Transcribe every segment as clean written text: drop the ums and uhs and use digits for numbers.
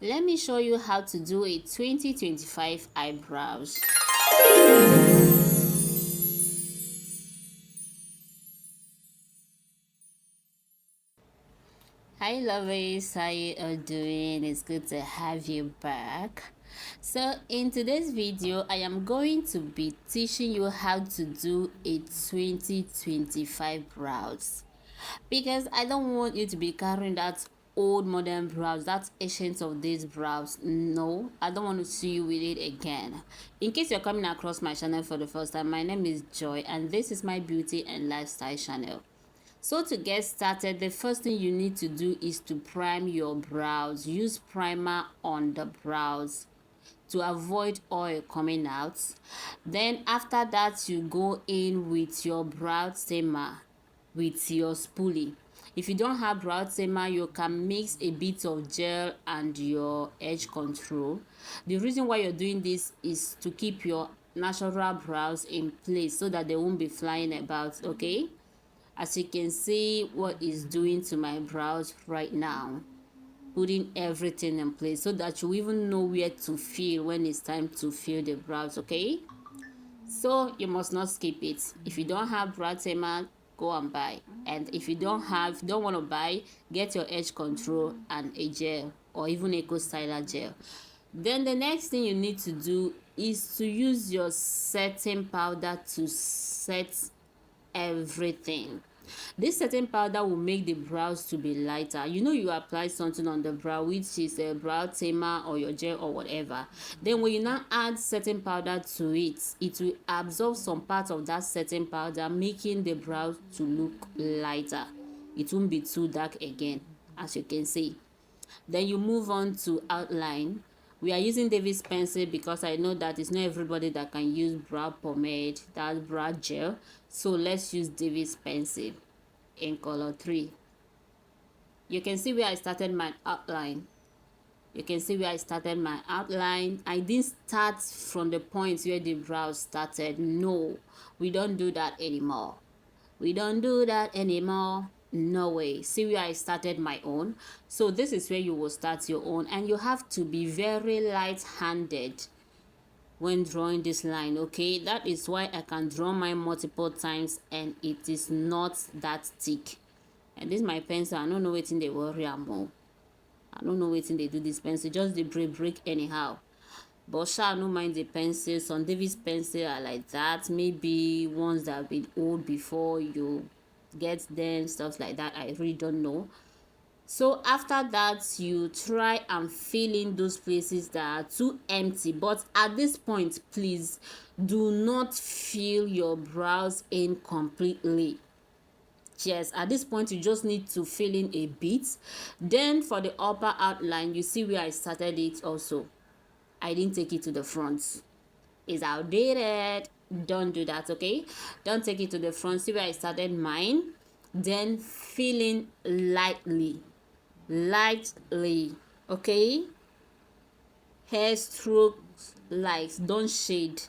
Let me show you how to do a 2025 eyebrows. Hi lovers, how you all doing? It's good to have you back. So in today's video, I am going to be teaching you how to do a 2025 brows, because I don't want you to be carrying that old modern brows, that ancient of days brows. No, I don't want to see you with it again. In case you're coming across my channel for the first time, my name is Joy and this is my beauty and lifestyle channel. So to get started, the first thing you need to do is to prime your brows. Use primer on the brows to avoid oil coming out. Then after that, you go in with your brow tamer with your spoolie. If you don't have brow tamer, you can mix a bit of gel and your edge control. The reason why you're doing this is to keep your natural brows in place so that they won't be flying about. Okay, as you can see what is doing to my brows right now, putting everything in place so that you even know where to fill when it's time to fill the brows. Okay, so you must not skip it. If you don't have brow tamer, go and buy. And if you don't want to buy, get your edge control and a gel or even eco styler gel. Then the next thing you need to do is to use your setting powder to set everything. This setting powder will make the brows to be lighter. You know, you apply something on the brow, which is a brow tamer or your gel or whatever. Then when you now add setting powder to it, it will absorb some part of that setting powder, making the brows to look lighter. It won't be too dark again, as you can see. Then you move on to outline. We are using David's pencil because I know that it's not everybody that can use brow pomade, that brow gel. So let's use David's pencil in color 3. You can see where I started my outline. You can see where I started my outline. I didn't start from the point where the brow started. No, we don't do that anymore. We don't do that anymore. No way. See where I started my own. So this is where you will start your own, and you have to be very light-handed when drawing this line. Okay, that is why I can draw mine multiple times and it is not that thick. And this is my pencil. I don't know wetin dey worry am o. I don't know wetin dey do this pencil, just dey break anyhow. But sha, no mind the pencil. Some David's pencil are like that. Maybe ones that have been old before you get them, stuff like that. I really don't know. So after that, you try and fill in those places that are too empty. But at this point, please do not fill your brows in completely. Yes, at this point you just need to fill in a bit. Then for the upper outline, you see where I started it also. I didn't take it to the front. It's outdated. Don't do that. Okay, don't take it to the front. See where I started mine. Then fill in lightly. Okay, hair strokes, like, don't shade,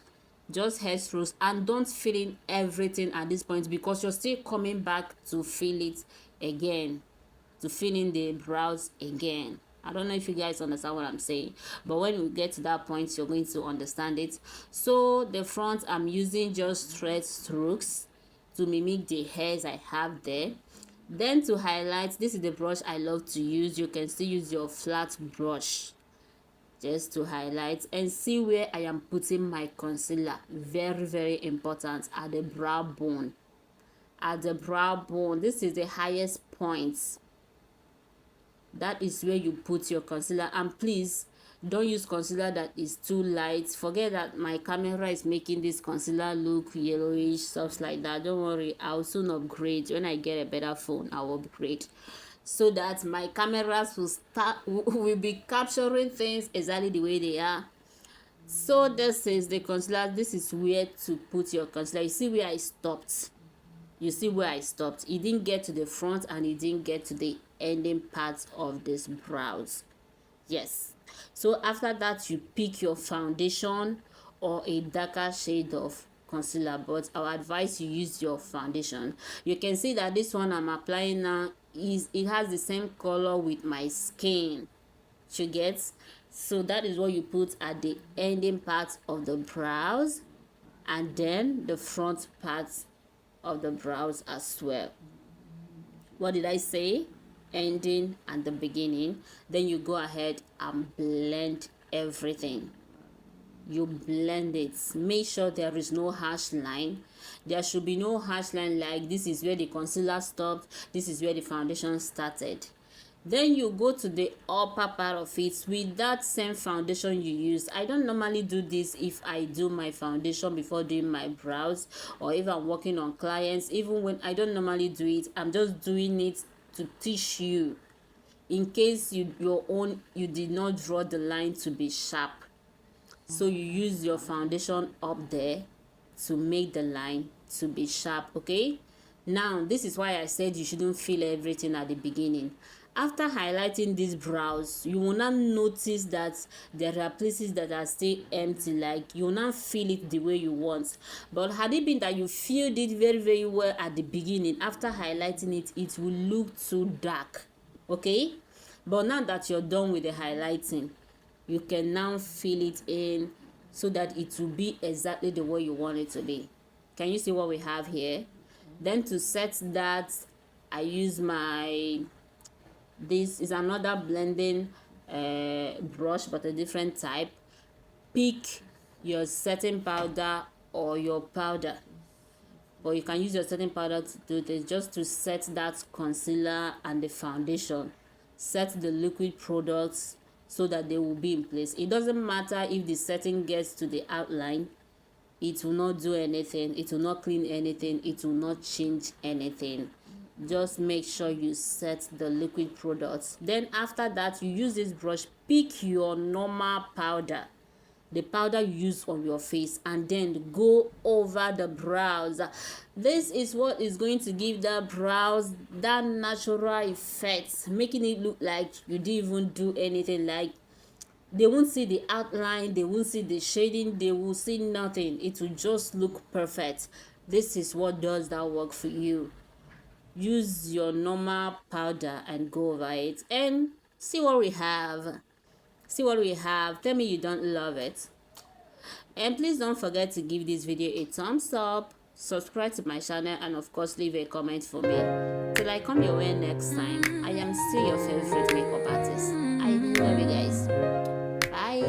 just hair strokes, and don't fill in everything at this point because you're still coming back to fill it again, to fill in the brows again. I don't know if you guys understand what I'm saying, but when we get to that point, you're going to understand it. So the front, I'm using just straight strokes to mimic the hairs I have there. Then to highlight, this is the brush I love to use. You can still use your flat brush just to highlight, and see where I am putting my concealer. Very important, at the brow bone. At the brow bone, this is the highest point. That is where you put your concealer. And please don't use concealer that is too light. Forget that my camera is making this concealer look yellowish, stuff like that. Don't worry, I'll soon upgrade. When I get a better phone, I'll upgrade so that my cameras will be capturing things exactly the way they are. So this is the concealer. This is where to put your concealer. You see where I stopped? You see where I stopped? It didn't get to the front and it didn't get to the ending part of this brows. Yes. So after that, you pick your foundation or a darker shade of concealer, but I would advise you use your foundation. You can see that this one I'm applying now, it has the same color with my skin. you get. So that is what you put at the ending part of the brows, and then the front part of the brows as well. What did I say? Ending and the beginning. Then you go ahead and blend everything. You blend it. Make sure there is no harsh line. There should be no harsh line like this is where the concealer stopped, this is where the foundation started. Then you go to the upper part of it with that same foundation you use. I don't normally do this if I do my foundation before doing my brows, or if I'm working on clients. Even when I don't normally do it, I'm just doing it to teach you, in case you did not draw the line to be sharp. So you use your foundation up there to make the line to be sharp. Okay, now this is why I said you shouldn't fill everything at the beginning. After highlighting these brows, you will not notice that there are places that are still empty, like you will not feel it the way you want. But had it been that you filled it very very well at the beginning, after highlighting it, it will look too dark. Okay, but now that you're done with the highlighting, you can now fill it in so that it will be exactly the way you want it to be. Can you see what we have here? Then to set that, I use this is another blending brush, but a different type. Pick your setting powder or your powder, or you can use your setting powder to do this, just to set that concealer and the foundation. Set the liquid products so that they will be in place. It doesn't matter if the setting gets to the outline, it will not do anything, it will not clean anything, it will not change anything. Just make sure you set the liquid products. Then after that, you use this brush, pick your normal powder, the powder you use on your face, and then go over the brows. This is what is going to give the brows that natural effect, making it look like you didn't even do anything. Like they won't see the outline, they won't see the shading, they will see nothing. It will just look perfect. This is what does that work for you. Use your normal powder and go over it and see what we have. See what we have. Tell me you don't love it. And please don't forget to give this video a thumbs up, subscribe to my channel, and of course leave a comment for me. Till I come your way next time, I am still your favorite makeup artist. I love you guys. Bye.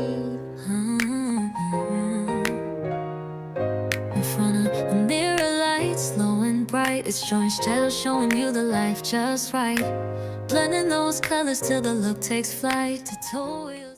In front of the mirror, lights low and bright, it's showing shadows, showing you the life just right. Blending those colors till the look takes flight. Tutorials.